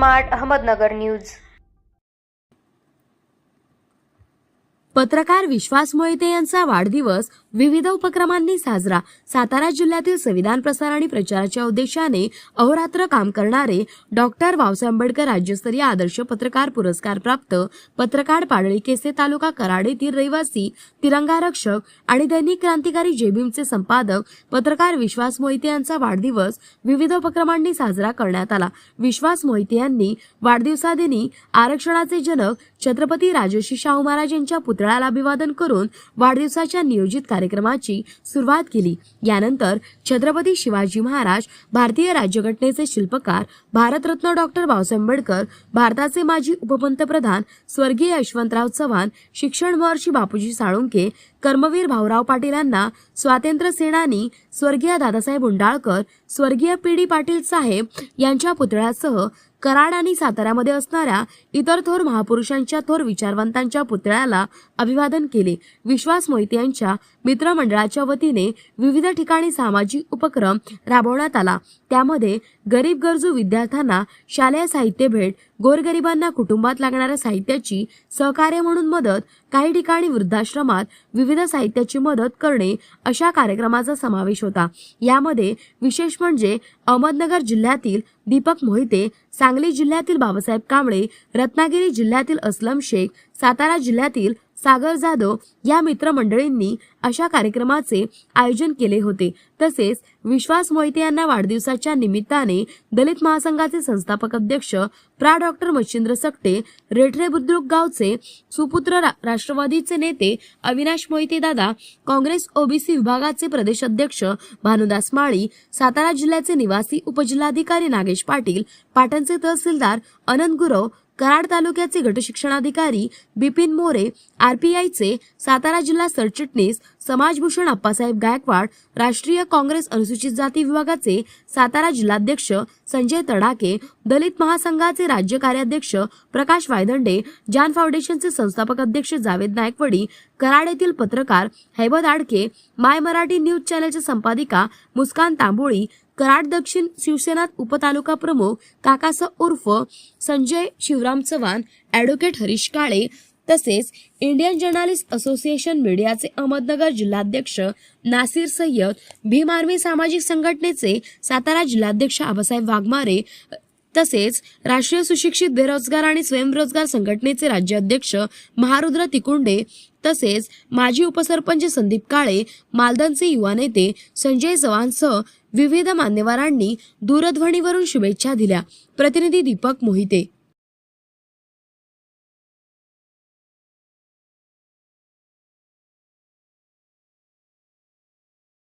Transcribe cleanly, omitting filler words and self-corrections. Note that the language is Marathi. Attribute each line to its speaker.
Speaker 1: Smart Ahmednagar news.
Speaker 2: पत्रकार विश्वास मोहिते यांचा वाढदिवस विविध उपक्रमांनी साजरा। सातारा जिल्ह्यातील संविधान प्रसार आणि प्रचाराच्या उद्देशाने अहोरात्र काम करणारे डॉक्टर बाबासाहेब आंबेडकर राज्यस्तरीय आदर्श पत्रकार पुरस्कार प्राप्त पत्रकार पाडळी केसे तालुका कराड येथील रहिवासी, तिरंगा रक्षक आणि दैनिक क्रांतिकारी जय भीमचे संपादक पत्रकार विश्वास मोहिते यांचा वाढदिवस विविध उपक्रमांनी साजरा करण्यात आला। विश्वास मोहिते यांनी वाढदिवसादिनी आरक्षणाचे जनक छत्रपती राजर्षी शाहू महाराज यांच्या पुतळ्याला अभिवादन करून वाढदिवसाच्या नियोजित कार्यक्रमाची सुरुवात केली। यानंतर छत्रपती शिवाजी महाराज, भारतीय राज्यघटनेचे शिल्पकार, भारतरत्न डॉक्टर बाबासाहेब आंबेडकर, भारताचे माजी उपपंतप्रधान स्वर्गीय यशवंतराव चव्हाण, शिक्षण महर्षी बापूजी साळुंखे, कर्मवीर भाऊराव पाटील यांना, स्वातंत्र्य सेनानी स्वर्गीय दादासाहेब उंडाळकर, स्वर्गीय पी.डी. पाटील साहेब यांच्या पुतळ्यासह कराड आणि साताऱ्यामध्ये असणाऱ्या इतर थोर महापुरुषांच्या, थोर विचारवंतांच्या पुतळ्याला अभिवादन केले। विश्वास मोहिते यांच्या मित्रमंडळाच्या वतीने विविध ठिकाणी सामाजिक उपक्रम राबवण्यात आला। त्यामध्ये गरीब गरजू विद्यार्थ्यांना शालेय साहित्य भेट, गोरगरिबांना कुटुंबात लागणाऱ्या साहित्याची सहकार्य म्हणून मदत, काही ठिकाणी वृद्धाश्रमात विविध साहित्याची मदत करणे अशा कार्यक्रमाचा समावेश होता। यामध्ये विशेष म्हणजे अहमदनगर जिल्ह्यातील दीपक मोहिते, सांगली जिल्ह्यातील बाबासाहेब कांबळे, रत्नागिरी जिल्ह्यातील असलम शेख, सातारा जिल्ह्यातील सागर जाधव या मित्रमंडळींनी अशा कार्यक्रमाचे आयोजन केले होते। तसेच विश्वास मोहिते यांना वाढदिवसाच्या निमित्ताने दलित महासंघाचे संस्थापक अध्यक्ष प्रा. डॉक्टर मच्छिंद्र सकटे, रेठरे बुद्रुक गावचे सुपुत्र राष्ट्रवादीचे नेते अविनाश मोहिते दादा, काँग्रेस ओबीसी विभागाचे प्रदेश अध्यक्ष भानुदास माळी, सातारा जिल्ह्याचे निवासी उपजिल्हाधिकारी नागेश पाटील, पाटणचे तहसीलदार अनंत गुरव, कराड तालुक्याचे गटशिक्षणाधिकारी बिपिन मोरे, आरपीआयचे सातारा जिल्हा सरचिटणीस समाजभूषण अप्पासाहेब गायकवाड, राष्ट्रीय काँग्रेस अनुसूचित जाती विभागाचे सातारा जिल्हाध्यक्ष संजय तडाके, दलित महासंघाचे राज्य कार्याध्यक्ष प्रकाश वायदंडे, जान फाउंडेशनचे संस्थापक अध्यक्ष जावेद नायकवडी, कराड येथील पत्रकार हैबत आडके, माय मराठी न्यूज चॅनलच्या संपादिका मुस्कान तांबोळी, कराड दक्षिण शिवसेना उपतालुका प्रमुख काकासा उर्फ संजय शिवराम चव्हाण, ॲडव्होकेट हरीश काळे, तसेच इंडियन जर्नलिस्ट असोसिएशन मीडियाचे अहमदनगर जिल्हाध्यक्ष नासिर सय्यद, भीम आर्मी सामाजिक संघटनेचे सातारा जिल्हाध्यक्ष आबासाहेब वाघमारे, तसेच राष्ट्रीय सुशिक्षित बेरोजगार आणि स्वयंरोजगार संघटनेचे राज्याध्यक्ष महारुद्र तिकुंडे, तसेच माजी उपसरपंच संदीप काळे, मालदनचे युवा नेते संजय चव्हाणसह विविध मान्यवरांनी दूरध्वनीवरून शुभेच्छा दिल्या। प्रतिनिधी दीपक मोहिते।